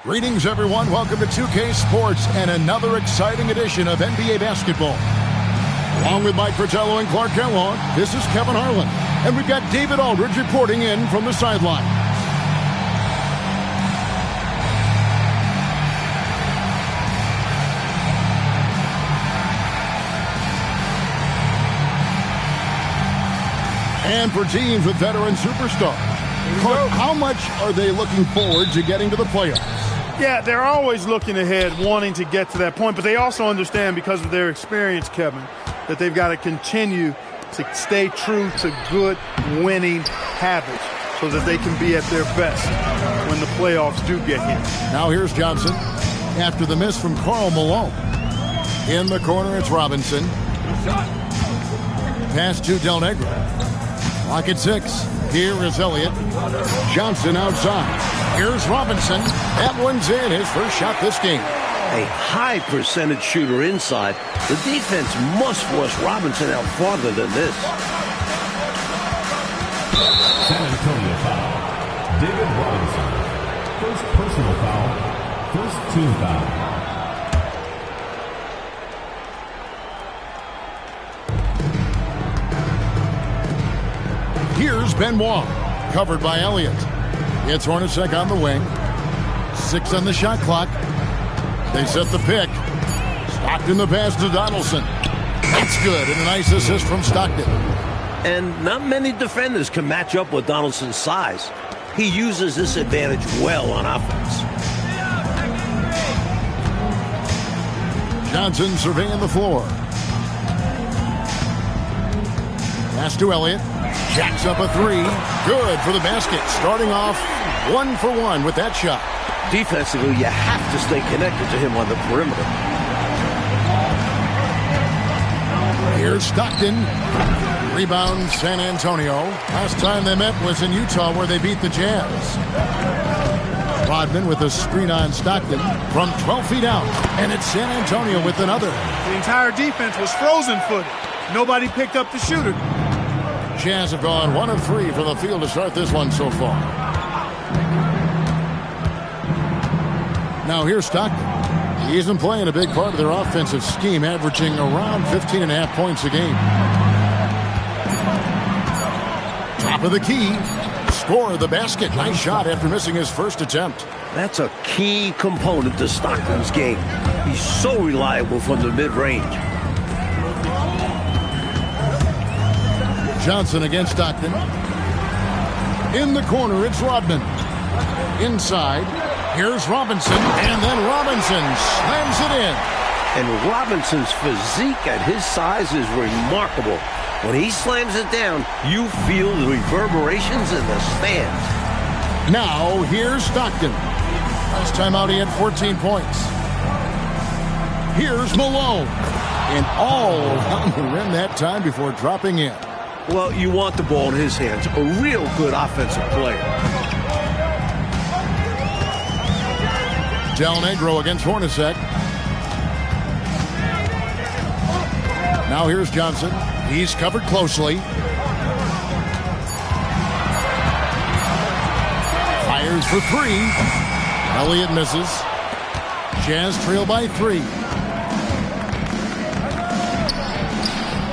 Greetings, everyone. Welcome to 2K Sports and another exciting edition of NBA basketball. Along with Mike Fratello and Clark Kellogg, this is Kevin Harlan. And we've got David Aldridge reporting in from the sideline. And for teams with veteran superstars, Clark, how much are they looking forward to getting to the playoffs? Yeah, they're always looking ahead, wanting to get to that point, but they also understand because of their experience, Kevin, that they've got to continue to stay true to good winning habits so that they can be at their best when the playoffs do get here. Now here's Johnson after the miss from Karl Malone. In the corner, it's Robinson. Pass to Del Negro. Lock at 6. Here is Elliott. Johnson outside. Here's Robinson. That one's in. His first shot this game. A high percentage shooter inside. The defense must force Robinson out farther than this. San Antonio foul. David Robinson. First personal foul. First team foul. Here's Benoit, covered by Elliott. It's Hornacek on the wing. 6 on the shot clock. They set the pick. Stockton the pass to Donaldson. That's good, and a nice assist from Stockton. And not many defenders can match up with Donaldson's size. He uses this advantage well on offense. Johnson surveying the floor. Pass to Elliott. Jacks up a 3. Good for the basket. Starting off 1 for 1 with that shot. Defensively, you have to stay connected to him on the perimeter. Here's Stockton. Rebound, San Antonio. Last time they met was in Utah, where they beat the Jazz. Rodman with a screen on Stockton from 12 feet out. And it's San Antonio with another. The entire defense was frozen-footed. Nobody picked up the shooter. Jazz have gone 1 of 3 from the field to start this one so far. Now here's Stockton. He isn't playing a big part of their offensive scheme, averaging around 15.5 points a game. Top of the key. Score the basket. Nice shot after missing his first attempt. That's a key component to Stockton's game. He's so reliable from the mid-range. Johnson against Stockton. In the corner, it's Rodman. Inside, here's Robinson, and then Robinson slams it in. And Robinson's physique at his size is remarkable. When he slams it down, you feel the reverberations in the stands. Now, here's Stockton. Last time out, he had 14 points. Here's Malone. And all around the rim that time before dropping in. Well, you want the ball in his hands. A real good offensive player. Del Negro against Hornacek. Now here's Johnson. He's covered closely. Fires for 3. Elliott misses. Jazz trail by 3.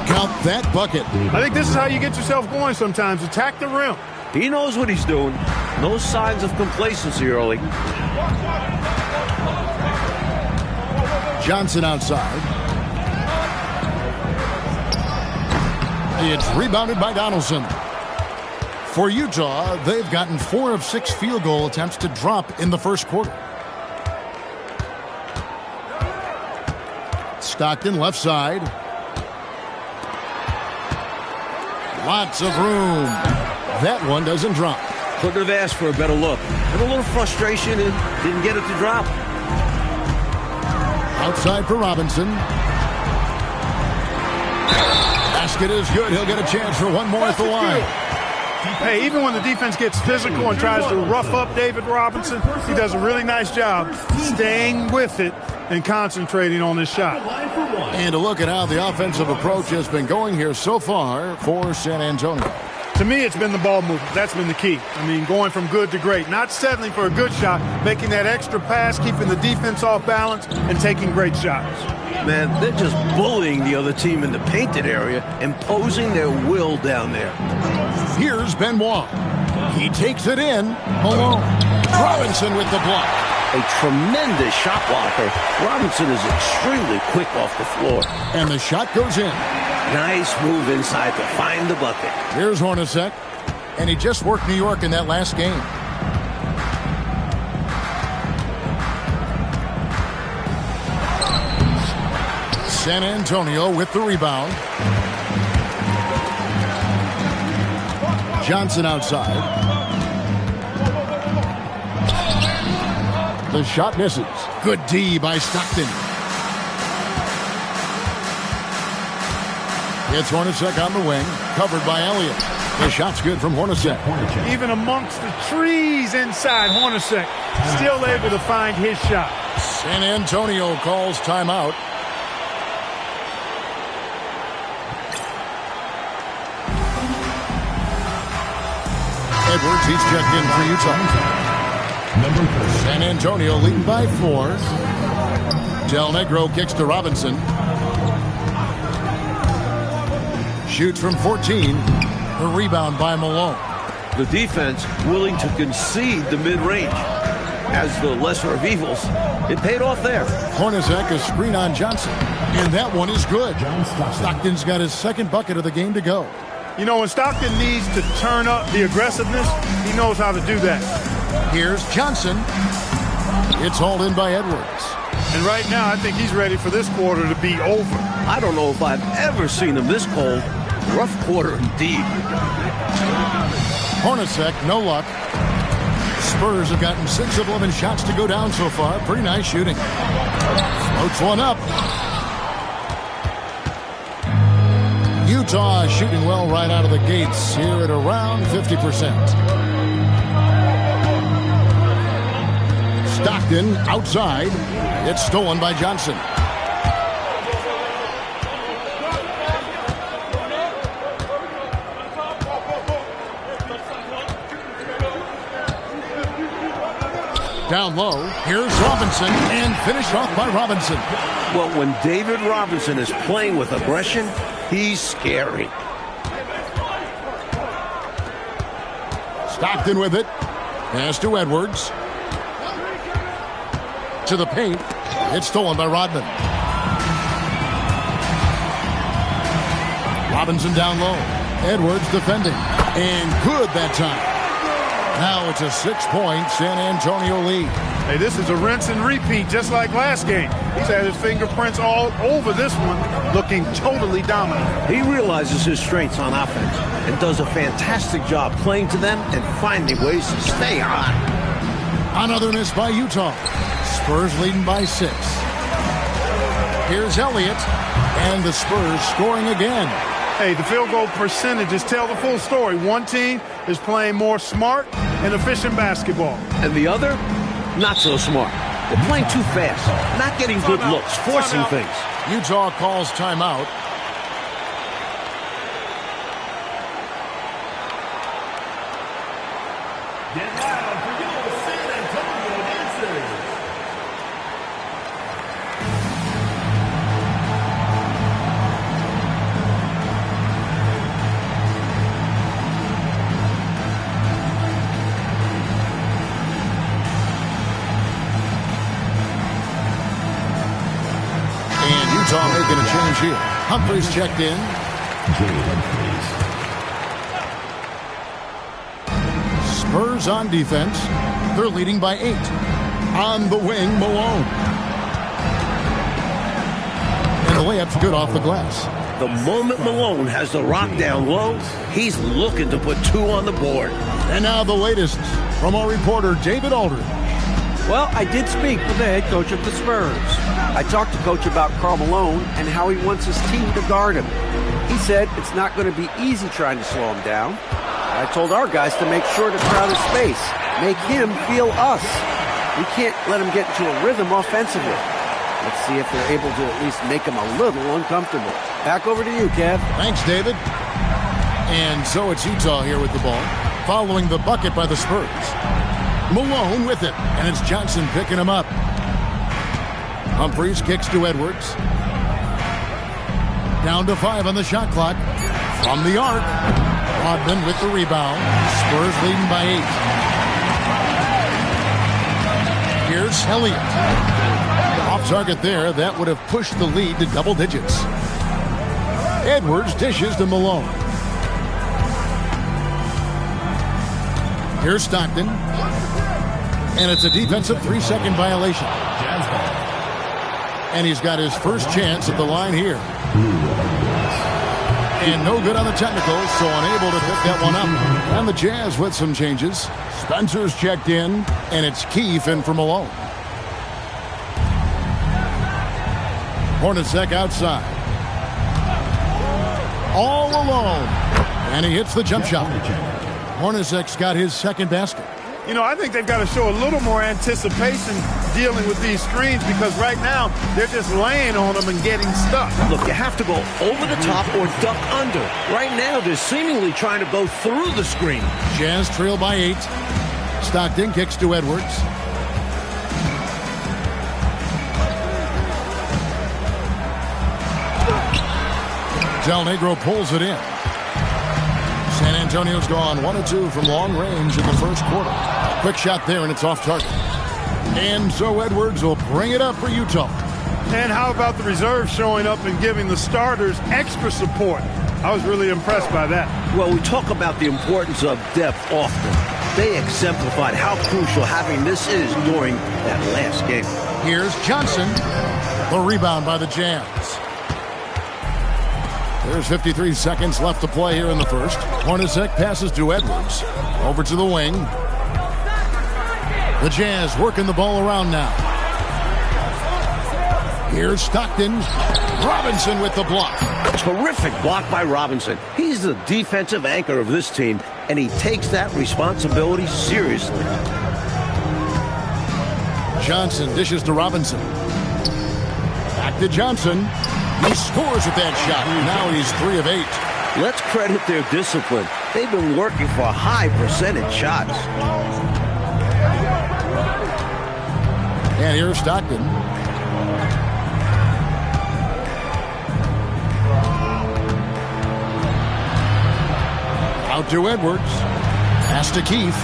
Count that bucket. I think this is how you get yourself going sometimes. Attack the rim. He knows what he's doing. No signs of complacency early. Johnson outside. It's rebounded by Donaldson. For Utah, they've gotten 4 of 6 field goal attempts to drop in the first quarter. Stockton left side. Lots of room. That one doesn't drop. Couldn't have asked for a better look. And a little frustration and didn't get it to drop. Outside for Robinson. Basket is good. He'll get a chance for one more at the line. Hey, even when the defense gets physical and tries to rough up David Robinson, he does a really nice job staying with it and concentrating on this shot. And a look at how the offensive approach has been going here so far for San Antonio. To me, it's been the ball movement. That's been the key. I mean, going from good to great. Not settling for a good shot, making that extra pass, keeping the defense off balance, and taking great shots. Man, they're just bullying the other team in the painted area, imposing their will down there. Here's Benoit. He takes it in. Malone. Robinson with the block. A tremendous shot blocker. Robinson is extremely quick off the floor. And the shot goes in. Nice move inside to find the bucket. Here's Hornacek. And he just worked New York in that last game. San Antonio with the rebound. Johnson outside. The shot misses. Good D by Stockton. It's Hornacek on the wing, covered by Elliott. The shot's good from Hornacek. Even amongst the trees inside, Hornacek still able to find his shot. San Antonio calls timeout. Edwards, he's checked in for Utah. Number 4. San Antonio leading by 4. Del Negro kicks to Robinson. Shoots from 14. A rebound by Malone. The defense willing to concede the mid-range. As the lesser of evils, it paid off there. Hornacek, a screen on Johnson. And that one is good. Stockton's got his second bucket of the game to go. You know, when Stockton needs to turn up the aggressiveness, he knows how to do that. Here's Johnson. It's hauled in by Edwards. And right now, I think he's ready for this quarter to be over. I don't know if I've ever seen him this cold. Rough quarter indeed. Hornacek, no luck. Spurs have gotten 6 of 11 shots to go down so far. Pretty nice shooting. Floats one up. Utah shooting well right out of the gates here at around 50%. Stockton outside. It's stolen by Johnson. Down low, here's Robinson, and finished off by Robinson. Well, when David Robinson is playing with aggression, he's scary. Stockton with it. Pass to Edwards. To the paint. It's stolen by Rodman. Robinson down low. Edwards defending. And good that time. Now it's a 6-point San Antonio lead. Hey, this is a rinse and repeat just like last game. He's had his fingerprints all over this one, looking totally dominant. He realizes his strengths on offense and does a fantastic job playing to them and finding ways to stay hot. Another miss by Utah. Spurs leading by 6. Here's Elliott, and the Spurs scoring again. Hey, the field goal percentages tell the full story. One team is playing more smart and efficient basketball. And the other, not so smart. They're playing too fast, not getting good looks, forcing things. Utah calls timeout. Get loud for your San Antonio dancers. Utah making a change here. Humphries checked in. Spurs on defense. They're leading by 8. On the wing, Malone. And the layup's good off the glass. The moment Malone has the rock down low, he's looking to put 2 on the board. And now the latest from our reporter, David Aldridge. Well, I did speak with the head coach of the Spurs. I talked to Coach about Karl Malone and how he wants his team to guard him. He said it's not going to be easy trying to slow him down. I told our guys to make sure to crowd his space, make him feel us. We can't let him get into a rhythm offensively. Let's see if they're able to at least make him a little uncomfortable. Back over to you, Kev. Thanks, David. And so it's Utah here with the ball, following the bucket by the Spurs. Malone with it, and it's Johnson picking him up. Humphries kicks to Edwards. Down to 5 on the shot clock. From the arc, Rodman with the rebound. Spurs leading by 8. Here's Elliott. Off target there. That would have pushed the lead to double digits. Edwards dishes to Malone. Here's Stockton. And it's a defensive 3-second violation. And he's got his first chance at the line here. And no good on the technicals, so unable to pick that one up. And the Jazz with some changes. Spencer's checked in, and it's Keefe in for Malone. Hornacek outside. All alone. And he hits the jump shot. Hornacek's got his second basket. You know, I think they've got to show a little more anticipation dealing with these screens because right now they're just laying on them and getting stuck. Look, you have to go over the top or duck under. Right now, they're seemingly trying to go through the screen. Jazz trail by 8. Stockton kicks to Edwards. Del Negro pulls it in. San Antonio's gone 1 of 2 from long range in the first quarter. Quick shot there, and it's off target. And so Edwards will bring it up for Utah. And how about the reserves showing up and giving the starters extra support? I was really impressed by that. Well, we talk about the importance of depth often. They exemplified how crucial having this is during that last game. Here's Johnson. The rebound by the Jazz. There's 53 seconds left to play here in the first. Hornacek passes to Edwards. Over to the wing. The Jazz working the ball around now. Here's Stockton. Robinson with the block. Terrific block by Robinson. He's the defensive anchor of this team, and he takes that responsibility seriously. Johnson dishes to Robinson. Back to Johnson. He scores with that shot. Now he's 3 of 8. Let's credit their discipline. They've been working for high percentage shots. And here's Stockton. Out to Edwards. Pass to Keith.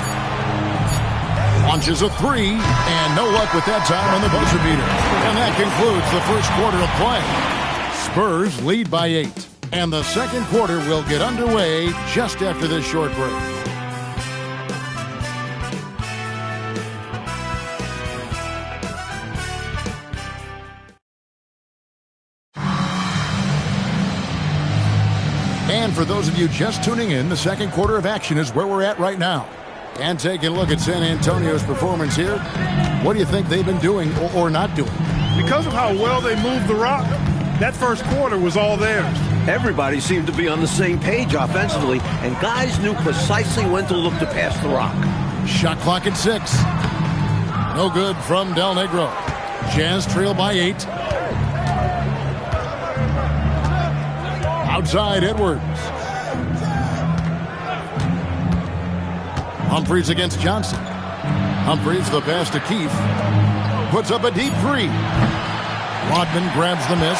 Launches a 3, and no luck with that time on the buzzer beater. And that concludes the first quarter of play. Spurs lead by 8, and the second quarter will get underway just after this short break. And for those of you just tuning in, the second quarter of action is where we're at right now. And taking a look at San Antonio's performance here, what do you think they've been doing or not doing? Because of how well they moved the rock, that first quarter was all theirs. Everybody seemed to be on the same page offensively, and guys knew precisely when to look to pass the rock. Shot clock at 6. No good from Del Negro. Jazz trail by 8. Outside Edwards. Humphries against Johnson. Humphries the pass to Keith. Puts up a deep 3. Rodman grabs the miss.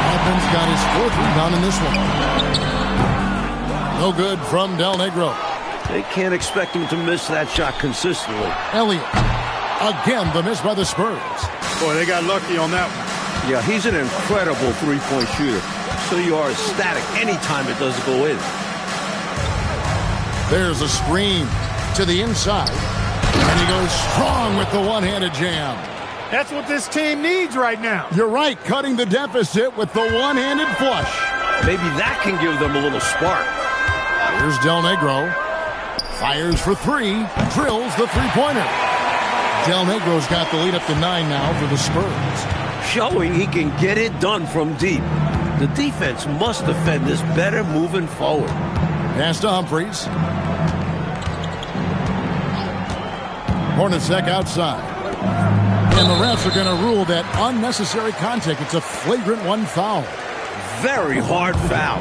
Rodman's got his 4th rebound in this one. No good from Del Negro. They can't expect him to miss that shot consistently. Elliott. Again, the miss by the Spurs. Boy, they got lucky on that one. Yeah, he's an incredible three-point shooter. So you are ecstatic anytime it doesn't go in. There's a screen to the inside. And he goes strong with the one-handed jam. That's what this team needs right now. You're right, cutting the deficit with the one-handed flush. Maybe that can give them a little spark. Here's Del Negro. Fires for 3. Drills the three-pointer. Del Negro's got the lead up to 9 now for the Spurs. Showing he can get it done from deep. The defense must defend this better moving forward. Pass to Humphries. Hornacek outside. And the refs are going to rule that unnecessary contact. It's a flagrant 1 foul. Very hard foul.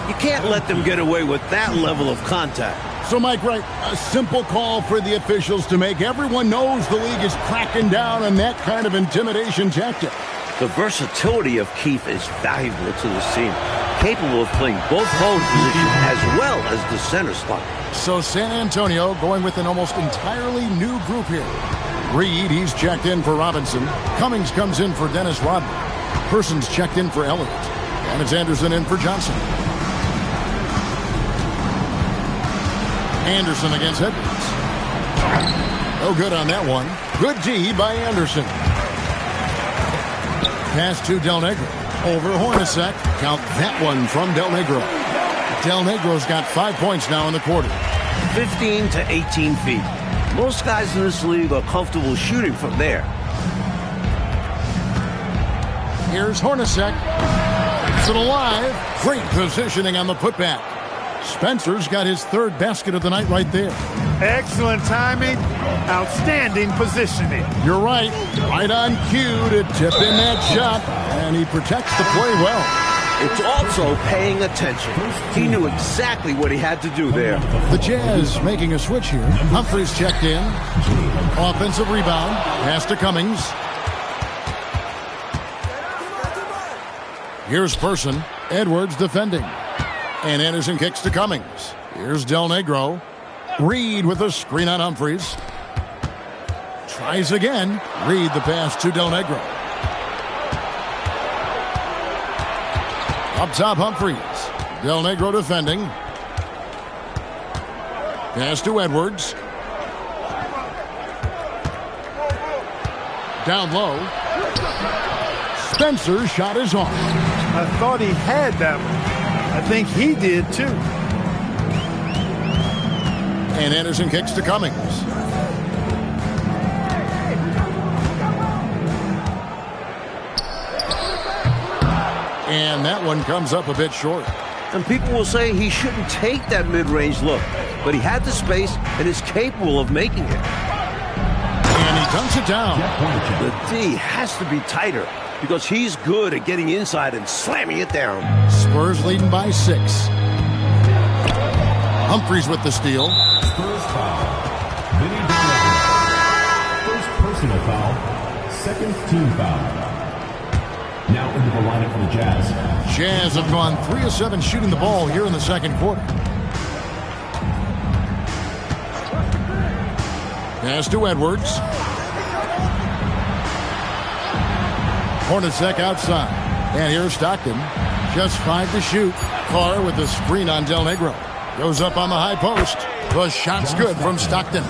You can't let them get away with that level of contact. So, Mike Wright, a simple call for the officials to make. Everyone knows the league is cracking down on that kind of intimidation tactic. The versatility of Keith is valuable to this team, capable of playing both forward positions as well as the center spot. So San Antonio going with an almost entirely new group here. Reed, he's checked in for Robinson. Cummings comes in for Dennis Rodman. Persons checked in for Elliott. And it's Anderson in for Johnson. Anderson against Edwards. No good on that one. Good D by Anderson. Pass to Del Negro. Over Hornacek. Count that one from Del Negro. Del Negro's got 5 points now in the quarter. 15 to 18 feet. Most guys in this league are comfortable shooting from there. Here's Hornacek. Keeps it alive. Great positioning on the putback. Spencer's got his 3rd basket of the night right there. Excellent timing. Outstanding positioning. You're right. Right on cue to tip in that shot. And he protects the play well. It's also paying attention. He knew exactly what he had to do there. The Jazz making a switch here. Humphries checked in. Offensive rebound. Pass to Cummings. Here's Person. Edwards defending. And Anderson kicks to Cummings. Here's Del Negro. Reed with a screen on Humphries. Tries again. Reed the pass to Del Negro. Up top, Humphries. Del Negro defending. Pass to Edwards. Down low. Spencer's shot is on. I thought he had that one. I think he did too. And Anderson kicks to Cummings. And And that one comes up a bit short. And people will say he shouldn't take that mid-range look, but he had the space and is capable of making it. And he dunks it down. The D has to be tighter because he's good at getting inside and slamming it down. Spurs leading by 6. Humphries with the steal. Spurs foul. Vinny Delmecchio. First personal foul. Second team foul. Now into the lineup for the Jazz. Jazz have gone 3 of 7 shooting the ball here in the second quarter. Pass to Edwards. Hornacek outside. And here's Stockton. Just 5 to shoot. Carr with the screen on Del Negro. Goes up on the high post. The shot's good from Stockton.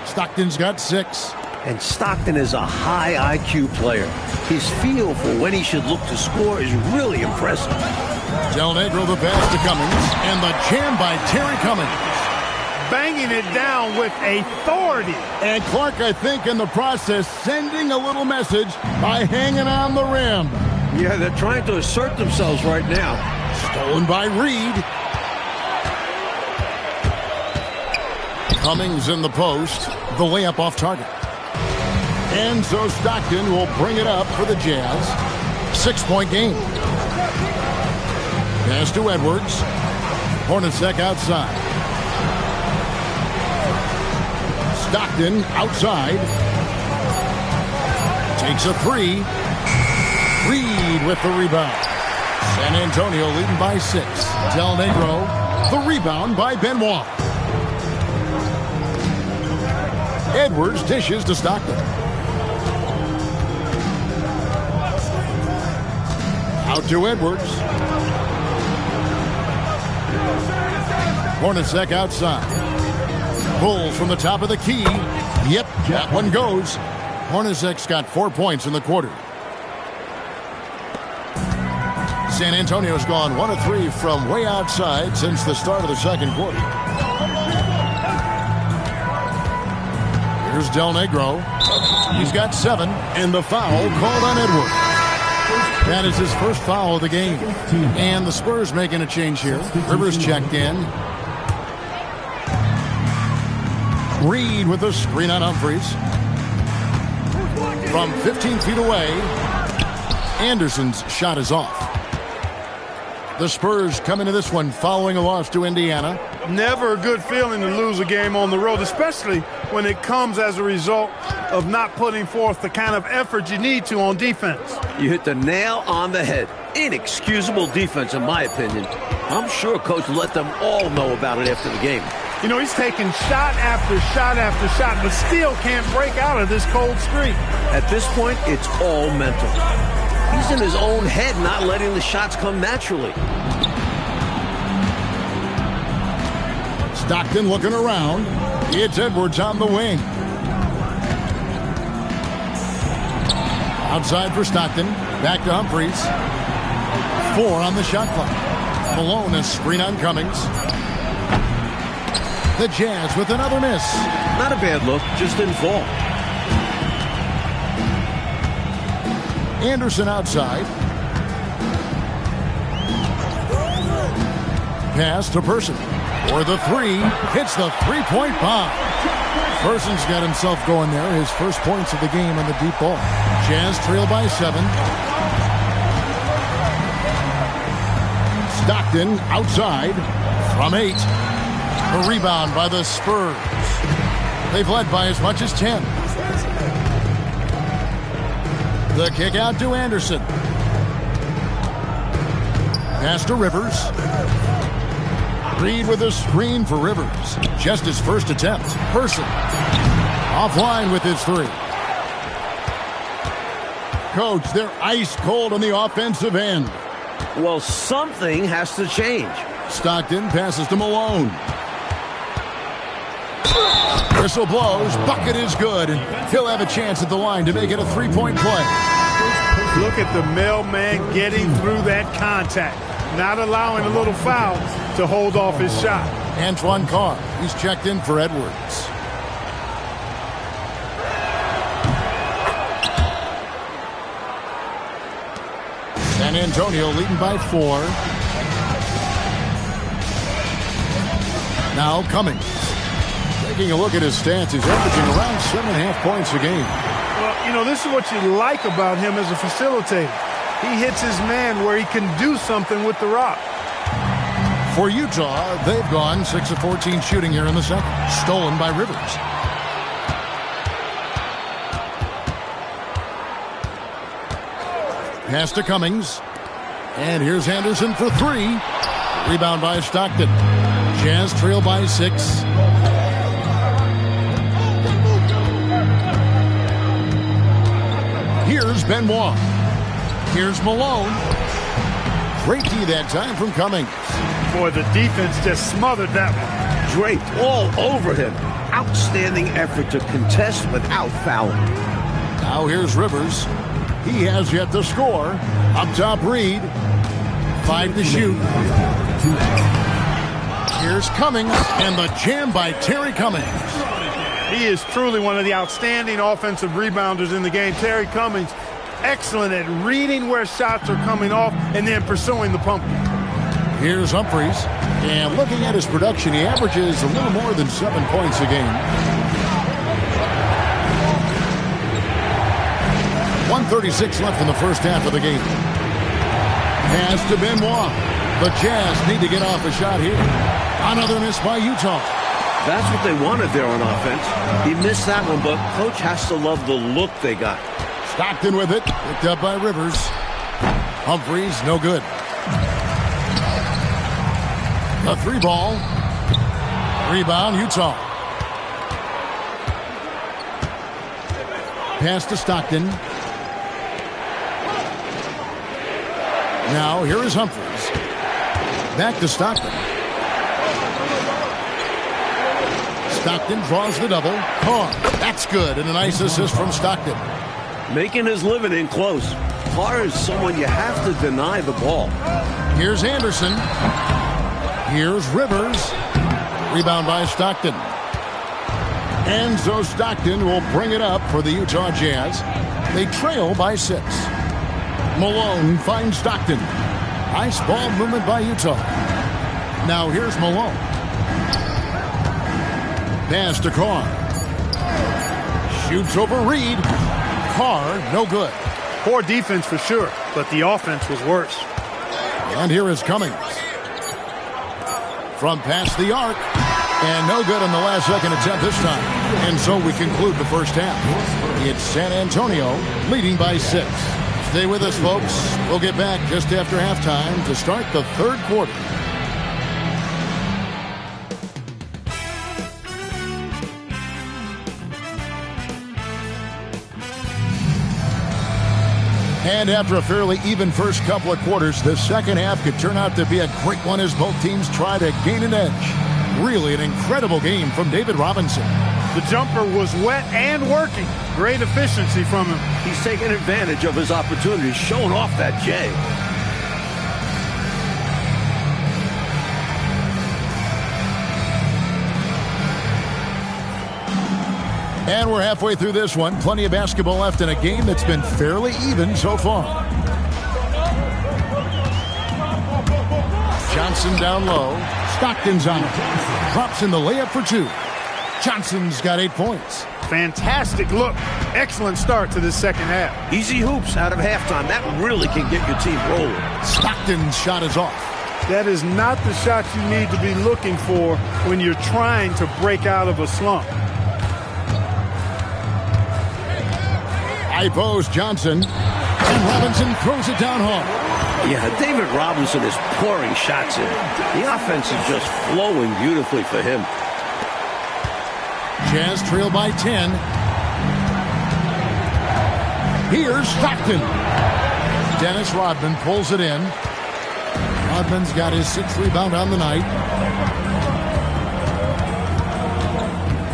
Stockton's got 6. And Stockton is a high IQ player. His feel for when he should look to score is really impressive. Del Negro the pass to Cummings. And the jam by Terry Cummings. Banging it down with authority. And Clark, I think, in the process, sending a little message by hanging on the rim. Yeah, they're trying to assert themselves right now. Stolen by Reed. Cummings in the post. The layup off target. And so Stockton will bring it up for the Jazz. 6-point game. Pass to Edwards. Hornacek outside. Stockton outside. Takes a 3. Reed with the rebound. San Antonio leading by 6. Del Negro, the rebound by Benoit. Edwards dishes to Stockton. Out to Edwards. Hornacek outside. Bulls from the top of the key. Yep, that one goes. Hornacek's got 4 points in the quarter. San Antonio's gone 1 of 3 from way outside since the start of the second quarter. Here's Del Negro. He's got 7, and the foul called on Edwards. That is his first foul of the game. And the Spurs making a change here. Rivers checked in. Reed with the screen on Humphries. From 15 feet away, Anderson's shot is off. The Spurs come into this one following a loss to Indiana. Never a good feeling to lose a game on the road, especially when it comes as a result of not putting forth the kind of effort you need to on defense. You hit the nail on the head. Inexcusable defense, in my opinion. I'm sure Coach let them all know about it after the game. You know, he's taking shot after shot after shot, but still can't break out of this cold streak. At this point, it's all mental. He's in his own head, not letting the shots come naturally. Stockton looking around. It's Edwards on the wing. Outside for Stockton. Back to Humphries. 4 on the shot clock. Malone a screen on Cummings. The Jazz with another miss. Not a bad look, just didn't fall. Anderson outside. Pass to Person. For the 3. Hits the 3-point bomb. Person's got himself going there. His first points of the game on the deep ball. Jazz trail by 7. Stockton outside from 8. A rebound by the Spurs. They've led by as much as 10. The kick out to Anderson. Pass to Rivers. Reed with a screen for Rivers. Just his first attempt. Person. Offline with his 3. Coach, they're ice cold on the offensive end. Well, something has to change. Stockton passes to Malone. Whistle blows. Bucket is good. And he'll have a chance at the line to make it a 3-point play. Look at the mailman getting through that contact. Not allowing a little foul to hold off his shot. Antoine Carr. He's checked in for Edwards. San Antonio leading by 4. Now Cummings. Taking a look at his stats, he's averaging around 7.5 points a game. Well, you know, this is what you like about him as a facilitator. He hits his man where he can do something with the rock. For Utah, they've gone 6 of 14 shooting here in the second. Stolen by Rivers. Pass to Cummings. And here's Anderson for 3. Rebound by Stockton. Jazz trail by 6. Here's Benoit. Here's Malone. Great D that time from Cummings. Boy, the defense just smothered that one. Draped all over him. Outstanding effort to contest without fouling. Now here's Rivers. He has yet to score. Up top, Reed. 5 to shoot. Here's Cummings, and the jam by Terry Cummings. He is truly one of the outstanding offensive rebounders in the game. Terry Cummings, excellent at reading where shots are coming off and then pursuing the pump. Here's Humphries, and looking at his production, he averages a little more than 7 points a game. 1:36 left in the first half of the game. Pass to Benoit. The Jazz need to get off a shot here. Another miss by Utah. That's what they wanted there on offense. He missed that one, but coach has to love the look they got. Stockton with it. Picked up by Rivers. Humphries, no good. The 3 ball. Rebound, Utah. Pass to Stockton. Now, here is Humphries. Back to Stockton. Stockton draws the double. Carr, that's good, and a nice assist from Stockton. Making his living in close. Carr is someone you have to deny the ball. Here's Anderson. Here's Rivers. Rebound by Stockton. And so Stockton will bring it up for the Utah Jazz. They trail by 6. Malone finds Stockton. Nice ball movement by Utah. Now here's Malone. Pass to Carr. Shoots over Reed. Carr, no good. Poor defense for sure, but the offense was worse. And here is Cummings. From past the arc. And no good on the last second attempt this time. And so we conclude the first half. It's San Antonio leading by 6. Stay with us, folks. We'll get back just after halftime to start the third quarter. And after a fairly even first couple of quarters, the second half could turn out to be a great one as both teams try to gain an edge. Really an incredible game from David Robinson. The jumper was wet and working. Great efficiency from him. He's taking advantage of his opportunities, showing off that J. And we're halfway through this one. Plenty of basketball left in a game that's been fairly even so far. Johnson down low. Stockton's on it. Drops in the layup for 2. Johnson's got 8 points. Fantastic look. Excellent start to this second half. Easy hoops out of halftime. That really can get your team rolling. Stockton's shot is off. That is not the shot you need to be looking for when you're trying to break out of a slump. High post, Johnson. And Robinson throws it down hard. Yeah, David Robinson is pouring shots in. The offense is just flowing beautifully for him. Jazz trail by 10. Here's Stockton. Dennis Rodman pulls it in. Rodman's got his 6th rebound on the night.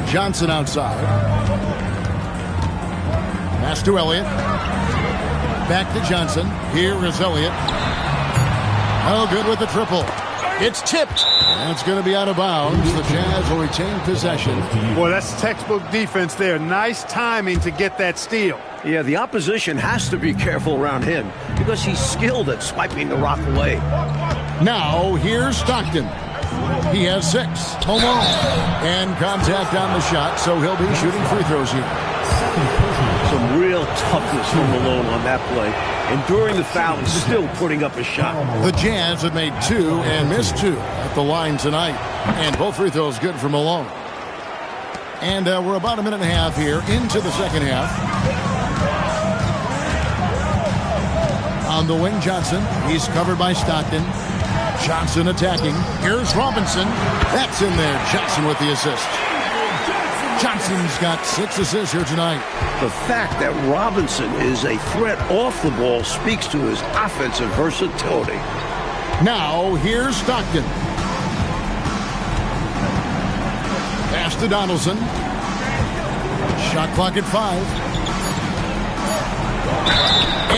Johnson outside. Pass to Elliott. Back to Johnson. Here is Elliott. Oh, good with the triple. It's tipped. And it's going to be out of bounds. The Jazz will retain possession. Boy, that's textbook defense there. Nice timing to get that steal. Yeah, the opposition has to be careful around him because he's skilled at swiping the rock away. Now, here's Stockton. He has 6. Malone. And contact on the shot, so he'll be shooting free throws here. Some real toughness from Malone on that play. Enduring the foul and still putting up a shot. The Jazz have made 2 and missed 2 at the line tonight. And both free throws good for Malone. And we're about a minute and a half here into the second half. On the wing, Johnson. He's covered by Stockton. Johnson attacking. Here's Robinson. That's in there. Johnson with the assist. Johnson's got 6 assists here tonight. The fact that Robinson is a threat off the ball speaks to his offensive versatility. Now, here's Stockton. Pass to Donaldson. Shot clock at 5.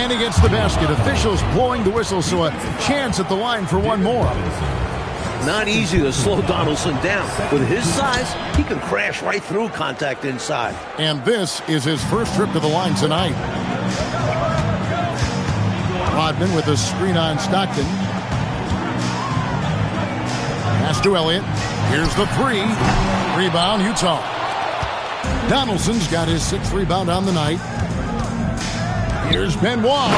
And he gets the basket. Officials blowing the whistle, so a chance at the line for one more. Not easy to slow Donaldson down. With his size, he can crash right through contact inside. And this is his first trip to the line tonight. Rodman with a screen on Stockton. Pass to Elliott. Here's the 3. Rebound, Utah. Donaldson's got his 6th rebound on the night. Here's Benoit.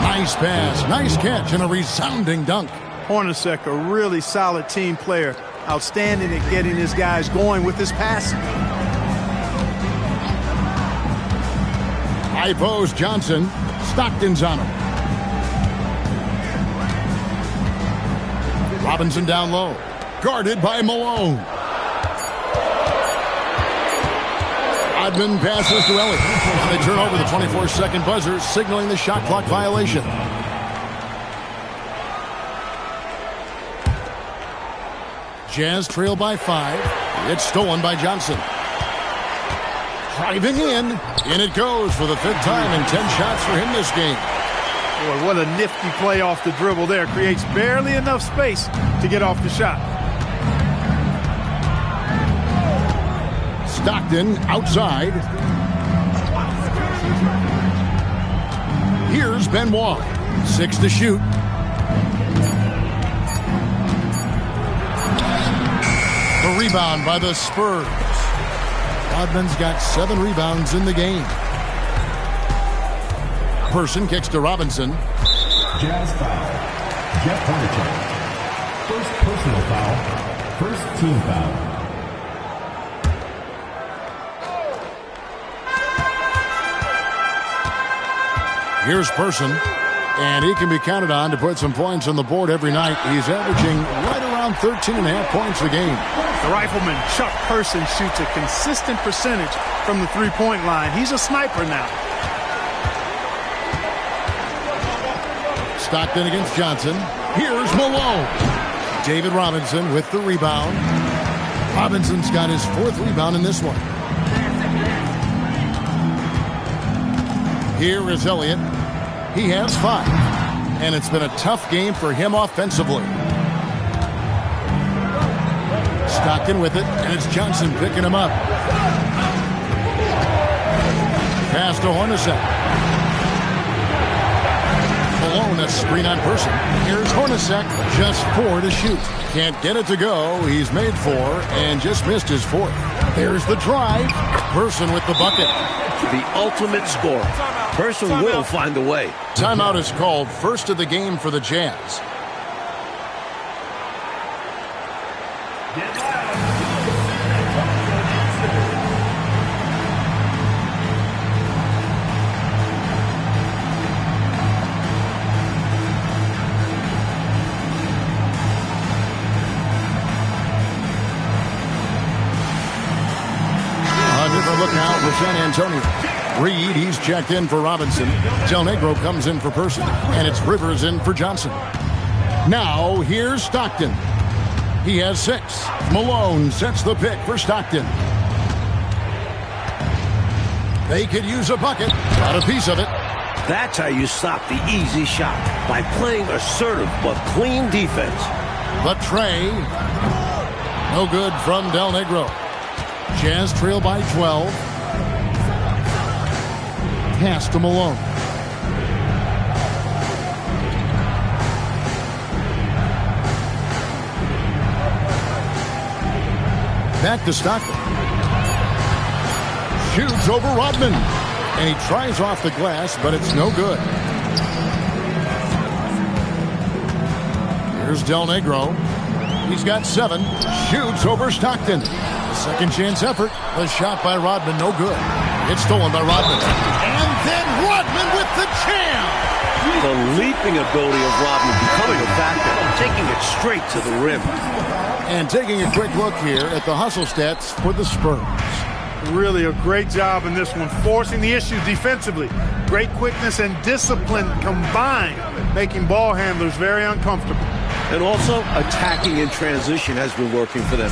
Nice pass, nice catch, and a resounding dunk. Hornacek, a really solid team player. Outstanding at getting his guys going with his passing. High post, Johnson. Stockton's on him. Robinson down low. Guarded by Malone. Rodman passes to Elliott. And they turn over the 24-second buzzer, signaling the shot clock violation. Jazz trail by 5. It's stolen by Johnson. Driving in it goes for the 5th time and 10 shots for him this game. Boy, what a nifty play off the dribble there. Creates barely enough space to get off the shot. Stockton outside. Here's Benoit. 6 to shoot. The rebound by the Spurs. Rodman's got 7 rebounds in the game. Person kicks to Robinson. Jazz foul. Jeff Hornacek. First personal foul. First team foul. Here's Person, and he can be counted on to put some points on the board every night. He's averaging right around 13.5 points a game. The rifleman, Chuck Person, shoots a consistent percentage from the three-point line. He's a sniper now. Stockton against Johnson. Here's Malone. David Robinson with the rebound. Robinson's got his 4th rebound in this one. Here is Elliott. He has 5. And it's been a tough game for him offensively. Stockton with it, and it's Johnson picking him up. Pass to Hornacek. Malone, a screen on Person. Here's Hornacek, just 4 to shoot. Can't get it to go. He's made 4 and just missed his 4th. There's the drive. Person with the bucket. The ultimate scorer. Person will find a way. Timeout is called, first of the game for the Jazz. A different look now for San Antonio. Reed, he's checked in for Robinson. Del Negro comes in for Person. And it's Rivers in for Johnson. Now, here's Stockton. He has 6. Malone sets the pick for Stockton. They could use a bucket. Got a piece of it. That's how you stop the easy shot. By playing assertive but clean defense. The tray. No good from Del Negro. Jazz trail by 12. Pass to Malone. Back to Stockton. Shoots over Rodman. And he tries off the glass, but it's no good. Here's Del Negro. He's got 7. Shoots over Stockton. Second chance effort. The shot by Rodman, no good. It's stolen by Rodman. And then Rodman with the jam. The leaping ability of Rodman becoming a factor, taking it straight to the rim. And taking a quick look here at the hustle stats for the Spurs. Really a great job in this one, forcing the issue defensively. Great quickness and discipline combined, making ball handlers very uncomfortable. And also, attacking in transition has been working for them.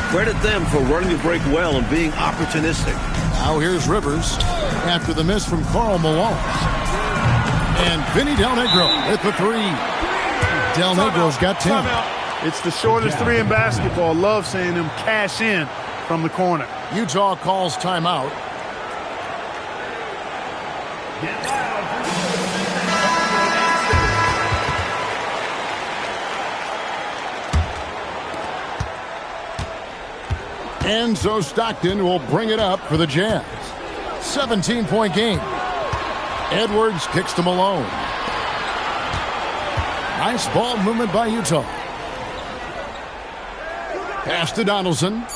Credit them for running the break well and being opportunistic. Now here's Rivers after the miss from Karl Malone. And Vinny Del Negro with the 3. Del Negro's got 10. It's the shortest 3 in basketball. Love seeing him cash in from the corner. Utah calls timeout. And so Stockton will bring it up for the Jazz. 17-point game. Edwards kicks to Malone. Nice ball movement by Utah. Pass to Donaldson.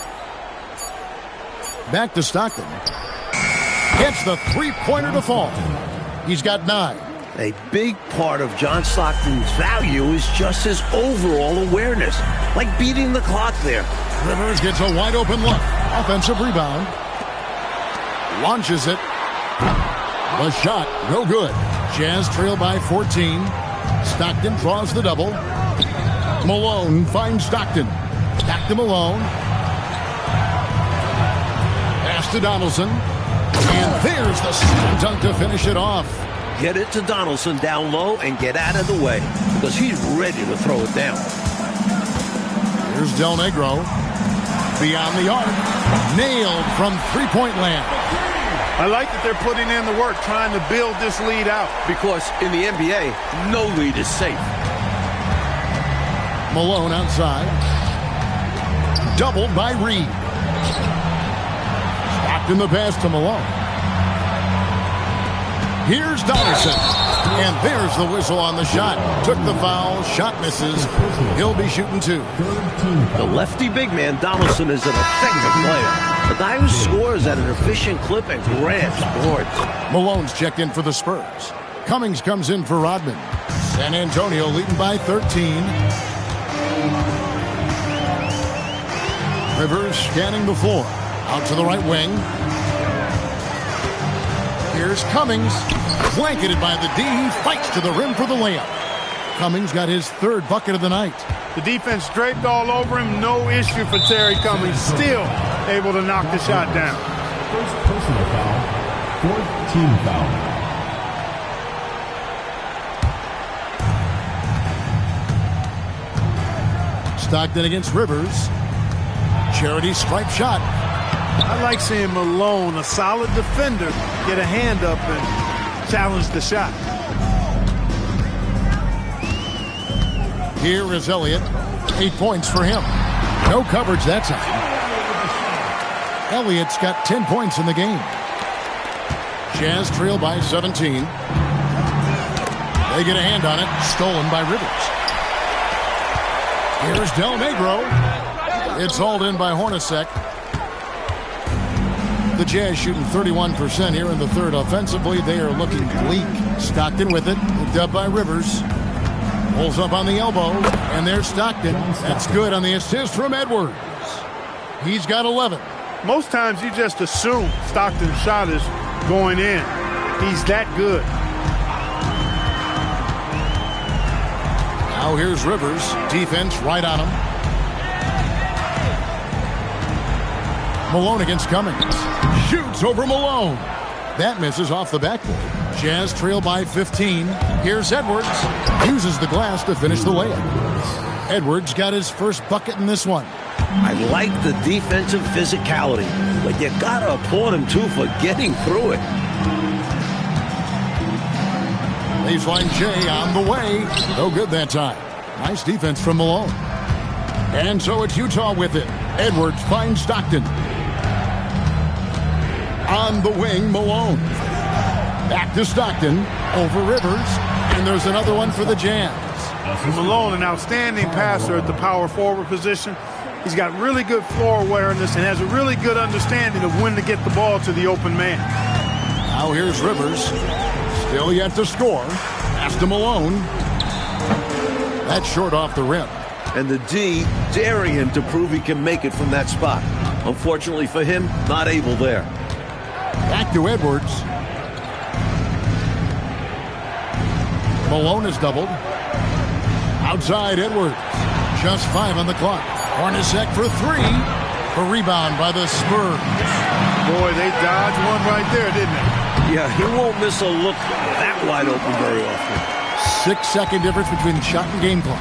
Back to Stockton. Gets the three-pointer to fall. He's got 9. A big part of John Stockton's value is just his overall awareness. Like beating the clock there. Rivers gets a wide-open look. Offensive rebound. Launches it. The shot, no good. Jazz trail by 14. Stockton draws the double. Malone finds Stockton. Back to Malone. Pass to Donaldson. And there's the slam dunk to finish it off. Get it to Donaldson down low and get out of the way because he's ready to throw it down. Here's Del Negro. Beyond the arc. Nailed from three-point land. I like that they're putting in the work, trying to build this lead out. Because in the NBA, no lead is safe. Malone outside. Doubled by Reed. Stockton the pass to Malone. Here's Donaldson. And there's the whistle on the shot. Took the foul. Shot misses. He'll be shooting 2. The lefty big man, Donaldson, is an effective player. The guy who scores at an efficient clip and grabs boards. Malone's checked in for the Spurs. Cummings comes in for Rodman. San Antonio leading by 13. Rivers scanning the floor. Out to the right wing. Here's Cummings. Blanketed by the D. He fights to the rim for the layup. Cummings got his 3rd bucket of the night. The defense draped all over him. No issue for Terry Cummings. Still able to knock the shot down. First personal foul. 4th team foul. Stockton against Rivers. Charity stripe shot. I like seeing Malone, a solid defender, get a hand up and challenge the shot. Here is Elliott. 8 points for him. No coverage that time. Elliott's got 10 points in the game. Jazz trail by 17. They get a hand on it. Stolen by Rivers. Here's Del Negro. It's hauled in by Hornacek. The Jazz shooting 31% here in the 3rd. Offensively, they are looking bleak. Stockton with it. Picked up by Rivers. Pulls up on the elbow. And there's Stockton. That's good on the assist from Edwards. He's got 11. Most times you just assume Stockton's shot is going in. He's that good. Now here's Rivers. Defense right on him. Malone against Cummings. Shoots over Malone. That misses off the backboard. Jazz trail by 15. Here's Edwards. Uses the glass to finish the layup. Edwards got his first bucket in this one. I like the defensive physicality, but you gotta applaud him too for getting through it. Baseline J on the way. No good that time. Nice defense from Malone. And so it's Utah with it. Edwards finds Stockton. On the wing, Malone. Back to Stockton. Over Rivers. And there's another one for the Jazz. Malone, an outstanding passer at the power forward position. He's got really good floor awareness and has a really good understanding of when to get the ball to the open man. Now here's Rivers. Still yet to score. Pass to Malone. That's short off the rim. And the D daring him to prove he can make it from that spot. Unfortunately for him, not able there. Back to Edwards. Malone is doubled. Outside Edwards. Just 5 on the clock. Hornacek for 3. A rebound by the Spurs. Boy, they dodged one right there, didn't they? Yeah, he won't miss a look that wide open very often. 6-second difference between shot and game clock.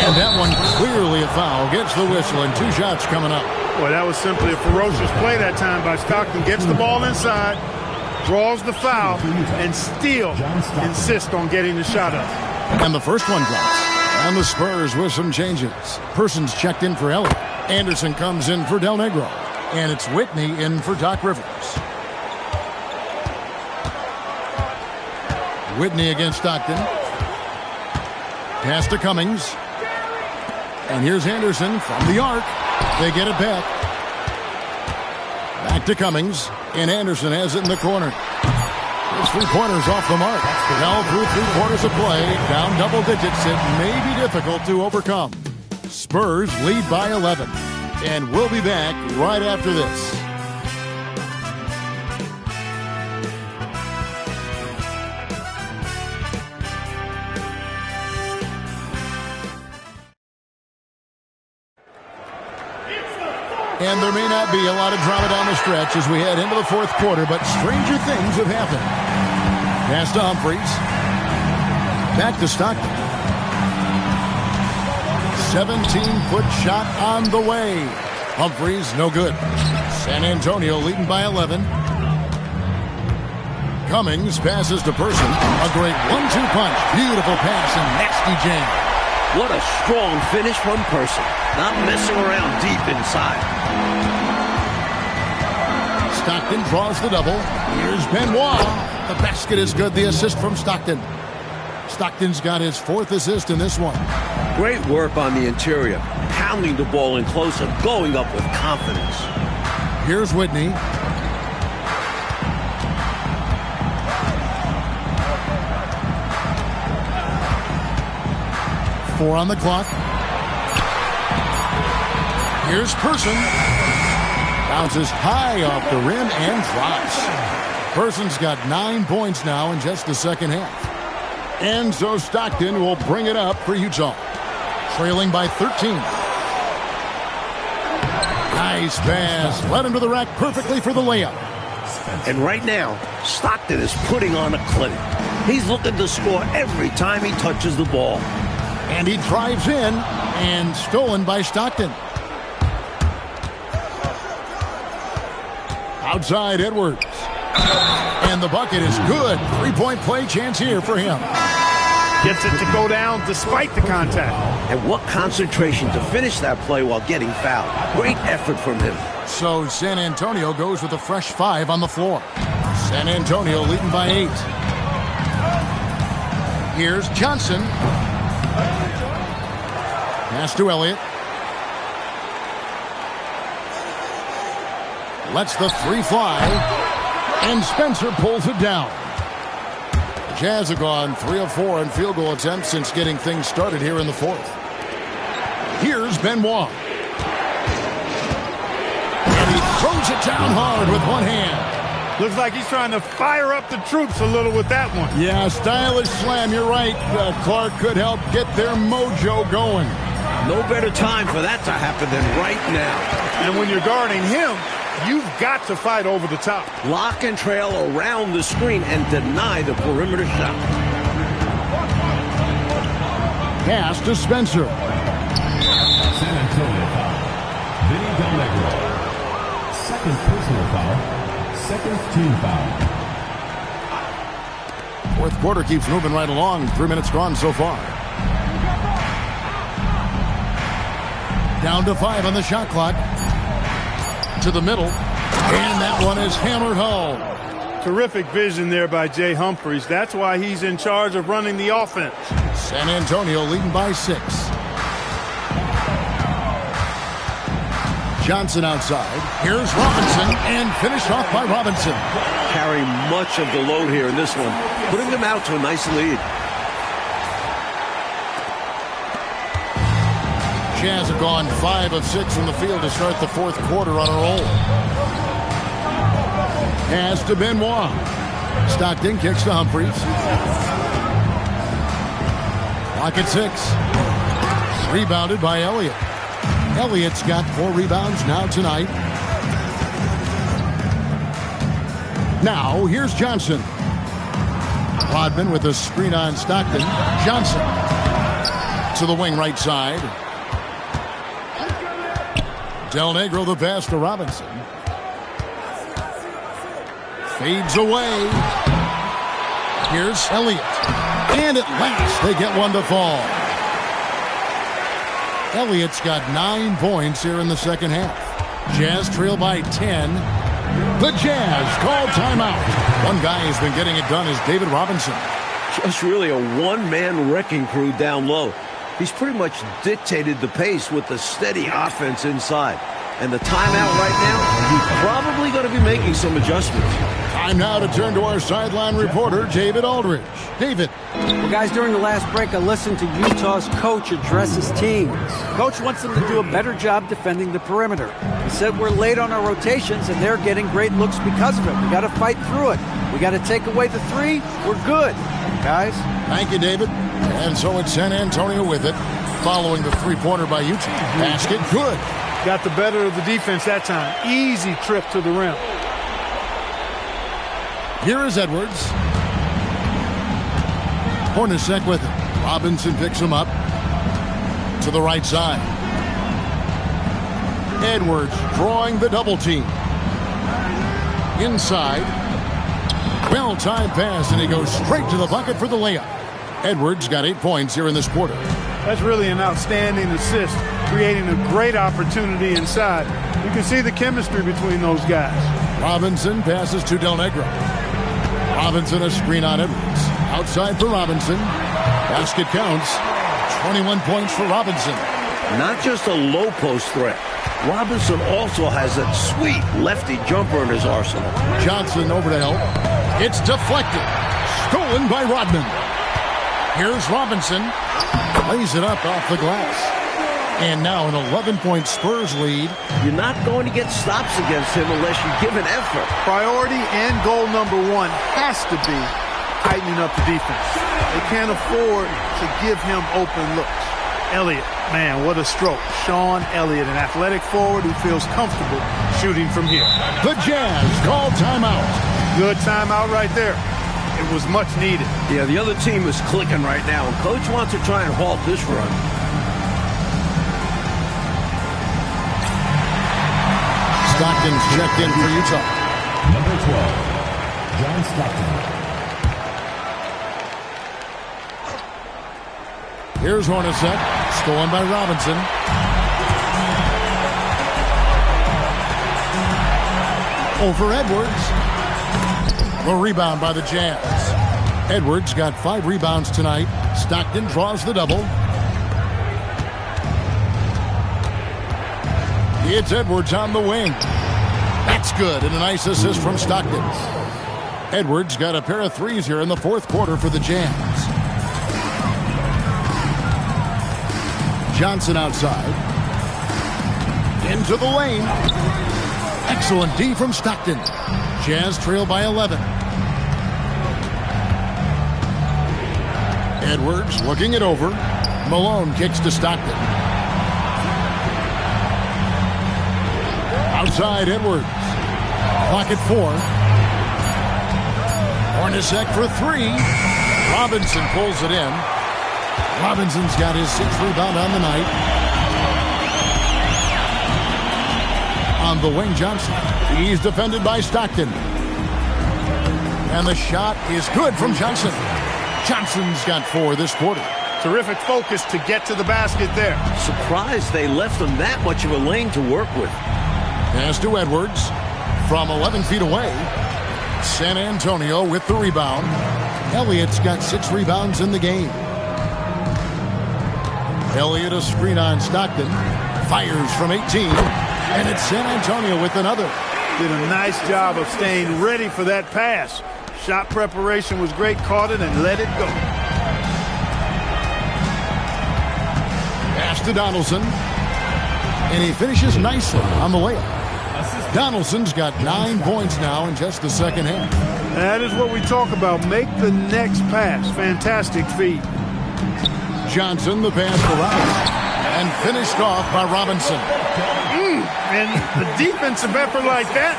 And that one clearly a foul. Gets the whistle and 2 shots coming up. Boy, that was simply a ferocious play that time by Stockton. Gets the ball inside, draws the foul, and still insists on getting the shot up. And the first one drops. And the Spurs with some changes. Persons checked in for Elliott. Anderson comes in for Del Negro. And it's Whitney in for Doc Rivers. Whitney against Stockton. Pass to Cummings. And here's Anderson from the arc. They get it back. Back to Cummings. And Anderson has it in the corner. It's 3-pointers off the mark. Now through 3 quarters of play. Down double digits. It may be difficult to overcome. Spurs lead by 11. And we'll be back right after this. And there may not be a lot of drama down the stretch as we head into the 4th quarter, but stranger things have happened. Pass to Humphries. Back to Stockton. 17-foot shot on the way. Humphries, no good. San Antonio leading by 11. Cummings passes to Person. A great 1-2 punch. Beautiful pass and nasty jam. What a strong finish from Person. Not messing around deep inside. Stockton draws the double. Here's Benoit. The basket is good. The assist from Stockton. Stockton's got his 4th assist in this one. Great work on the interior. Pounding the ball in close and going up with confidence. Here's Whitney. Four on the clock. Here's Person. Bounces high off the rim and drops. Person's got 9 points now in just the second half. And so Stockton will bring it up for Utah. Trailing by 13. Nice pass. Led him to the rack perfectly for the layup. And right now, Stockton is putting on a clinic. He's looking to score every time he touches the ball. And he drives in and stolen by Stockton. Outside Edwards. And the bucket is good. 3-point play chance here for him. Gets it to go down despite the contact. And what concentration to finish that play while getting fouled. Great effort from him. So San Antonio goes with a fresh 5 on the floor. San Antonio leading by 8. Here's Johnson. Pass to Elliott. Lets the 3 fly. And Spencer pulls it down. Jazz have gone 3 of 4 in field goal attempts since getting things started here in the 4th. Here's Benoit. And he throws it down hard with one hand. Looks like he's trying to fire up the troops a little with that one. Yeah, stylish slam. You're right. Clark could help get their mojo going. No better time for that to happen than right now. And when you're guarding him, you've got to fight over the top. Lock and trail around the screen and deny the perimeter shot. Pass to Spencer. San Antonio foul. Vinny Del Negro. Second personal foul. Second team foul. Fourth quarter keeps moving right along. 3 minutes gone so far. Down to 5 on the shot clock. To the middle. And that one is hammered home. Terrific vision there by Jay Humphries. That's why he's in charge of running the offense. San Antonio leading by 6. Johnson outside. Here's Robinson, and finished off by Robinson. Carrying much of the load here in this one, putting them out to a nice lead. Jazz have gone 5 of 6 from the field to start the fourth quarter on a roll. Pass to Benoit. Stockton kicks to Humphries. Clock at 6. Rebounded by Elliott. Elliott's got 4 rebounds now tonight. Now, here's Johnson. Rodman with a screen on Stockton. Johnson to the wing right side. Del Negro the pass to Robinson. Fades away. Here's Elliott. And at last, they get one to fall. Elliott's got 9 points here in the second half. Jazz trail by 10. The Jazz call timeout. One guy who's been getting it done is David Robinson. Just really a one-man wrecking crew down low. He's pretty much dictated the pace with the steady offense inside. And the timeout right now, he's probably going to be making some adjustments. Time now to turn to our sideline reporter, David Aldridge. David. Well, guys, during the last break, I listened to Utah's coach address his team. Coach wants them to do a better job defending the perimeter. He said we're late on our rotations, and they're getting great looks because of it. We got to fight through it. We got to take away the 3. We're good, guys. Thank you, David. And so it's San Antonio with it, following the three-pointer by Utah. Basket good. Got the better of the defense that time. Easy trip to the rim. Here is Edwards. Hornacek with it. Robinson picks him up to the right side. Edwards drawing the double team. Inside. Well-timed pass, and he goes straight to the bucket for the layup. Edwards got 8 points here in this quarter. That's really an outstanding assist, creating a great opportunity inside. You can see the chemistry between those guys. Robinson passes to Del Negro. Robinson a screen on Edwards. Outside for Robinson. Basket counts. 21 points for Robinson. Not just a low post threat. Robinson also has that sweet lefty jumper in his arsenal. Johnson over to help. It's deflected. Stolen by Rodman. Here's Robinson. Lays it up off the glass. And now an 11-point Spurs lead. You're not going to get stops against him unless you give an effort. Priority and goal number 1 has to be tightening up the defense. They can't afford to give him open looks. Elliott, man, what a stroke. Sean Elliott, an athletic forward who feels comfortable shooting from here. The Jazz call timeout. Good timeout right there. It was much needed. Yeah, the other team is clicking right now, and Coach wants to try and halt this run. Stockton's checked in for Utah. Number 12, John Stockton. Here's Hornacek. Stolen by Robinson. Over Edwards. The rebound by the Jazz. Edwards got 5 rebounds tonight. Stockton draws the double. It's Edwards on the wing. That's good, and a nice assist from Stockton. Edwards got a pair of threes here in the fourth quarter for the Jazz. Johnson outside. Into the lane. Excellent D from Stockton. Jazz trail by 11. Edwards looking it over. Malone kicks to Stockton. Outside Edwards. Clock at 4. Hornacek for 3. Robinson pulls it in. Robinson's got his 6th rebound on the night. On the wing, Johnson. He's defended by Stockton. And the shot is good from Johnson. Johnson's got 4 this quarter. Terrific focus to get to the basket there. Surprised they left him that much of a lane to work with. Pass to Edwards from 11 feet away. San Antonio with the rebound. Elliott's got 6 rebounds in the game. Elliott a screen on Stockton. Fires from 18. And it's San Antonio with another. Did a nice job of staying ready for that pass. Shot preparation was great. Caught it and let it go. Pass to Donaldson. And he finishes nicely on the layup. Donaldson's got 9 points now in just the second half. That is what we talk about. Make the next pass. Fantastic feed. Johnson, the pass to Robinson. And finished off by Robinson. And the defensive effort like that,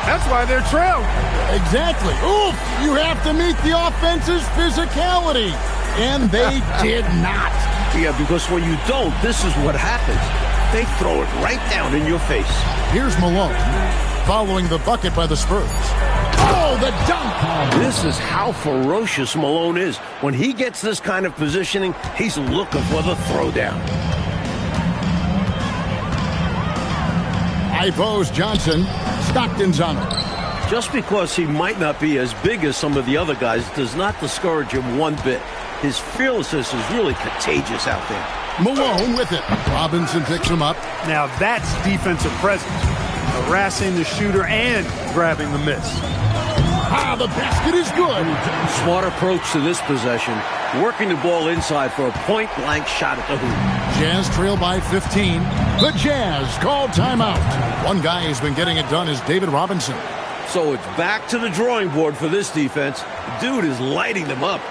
that's why they're trailing. Exactly. Oof! You have to meet the offense's physicality. And they did not. Yeah, because when you don't, this is what happens. They throw it right down in your face. Here's Malone following the bucket by the Spurs. Oh, the dunk! This is how ferocious Malone is. When he gets this kind of positioning, he's looking for the throwdown. High post Johnson. Stockton's on it. Just because he might not be as big as some of the other guys does not discourage him one bit. His fearlessness is really contagious out there. Malone with it. Robinson picks him up. Now that's defensive presence. Harassing the shooter and grabbing the miss. Ah, the basket is good. Smart approach to this possession. Working the ball inside for a point-blank shot at the hoop. Jazz trail by 15. The Jazz call timeout. One guy who's been getting it done is David Robinson. So it's back to the drawing board for this defense. The dude is lighting them up.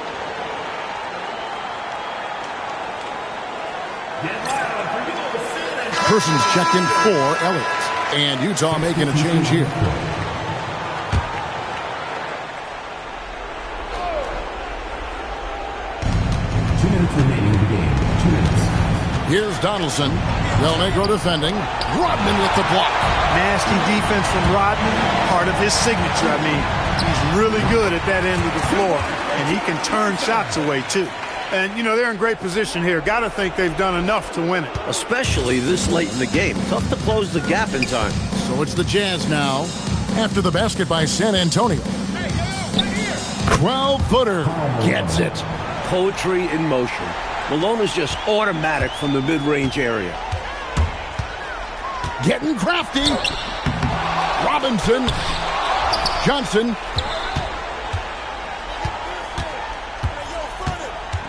Persons checked in for Elliott. And Utah making a change here. Remaining in the game. 2 minutes. Here's Donaldson. Del Negro defending. Rodman with the block. Nasty defense from Rodman. Part of his signature. I mean, he's really good at that end of the floor. And he can turn shots away, too. And, you know, they're in great position here. Got to think they've done enough to win it. Especially this late in the game. Tough to close the gap in time. So it's the Jazz now. After the basket by San Antonio. 12-footer. Gets it. Poetry in motion. Malone is just automatic from the mid-range area. Getting crafty. Robinson. Johnson.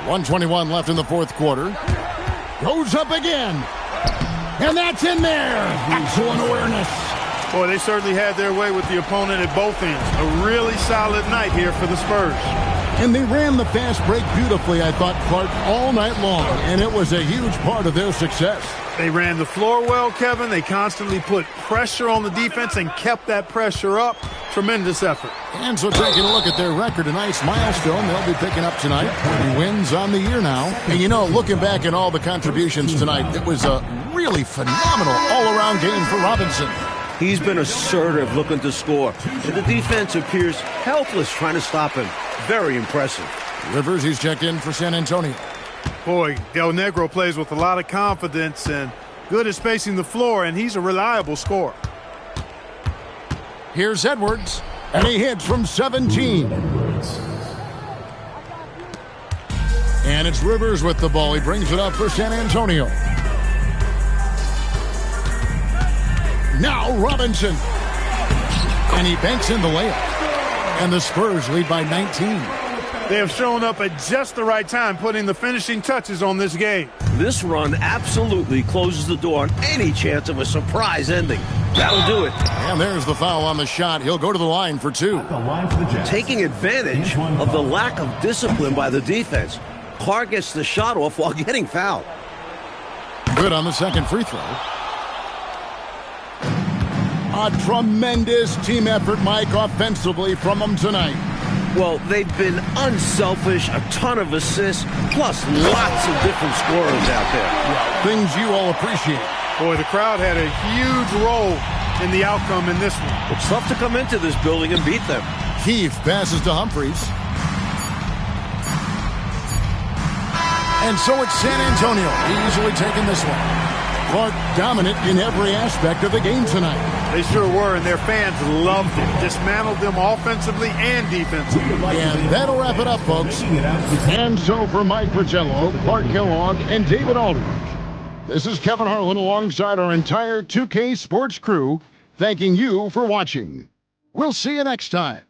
1:21 left in the fourth quarter. Goes up again. And that's in there. Excellent awareness. Boy, they certainly had their way with the opponent at both ends. A really solid night here for the Spurs. And they ran the fast break beautifully, I thought, Clark, all night long. And it was a huge part of their success. They ran the floor well, Kevin. They constantly put pressure on the defense and kept that pressure up. Tremendous effort. And so taking a look at their record, a nice milestone they'll be picking up tonight. 20 wins on the year now. And, you know, looking back at all the contributions tonight, it was a really phenomenal all-around game for Robinson. He's been assertive looking to score. And the defense appears helpless trying to stop him. Very impressive. Rivers, he's checked in for San Antonio. Boy, Del Negro plays with a lot of confidence and good at spacing the floor, and he's a reliable scorer. Here's Edwards, and he hits from 17. And it's Rivers with the ball. He brings it up for San Antonio. Now Robinson. And he banks in the layup. And the Spurs lead by 19. They have shown up at just the right time, putting the finishing touches on this game. This run absolutely closes the door on any chance of a surprise ending. That'll do it. And there's the foul on the shot. He'll go to the line for 2. Taking advantage of the lack of discipline by the defense. Carr gets the shot off while getting fouled. Good on the second free throw. A tremendous team effort, Mike, offensively from them tonight. Well, they've been unselfish, a ton of assists, plus lots of different scorers out there. Things you all appreciate. Boy, the crowd had a huge role in the outcome in this one. It's tough to come into this building and beat them. Keefe passes to Humphries. And so it's San Antonio easily taking this one. Clark dominant in every aspect of the game tonight. They sure were, and their fans loved it. Dismantled them offensively and defensively. And that'll wrap it up, folks. And so for Mike Fratello, Clark Kellogg, and David Aldridge, this is Kevin Harlan alongside our entire 2K Sports crew, thanking you for watching. We'll see you next time.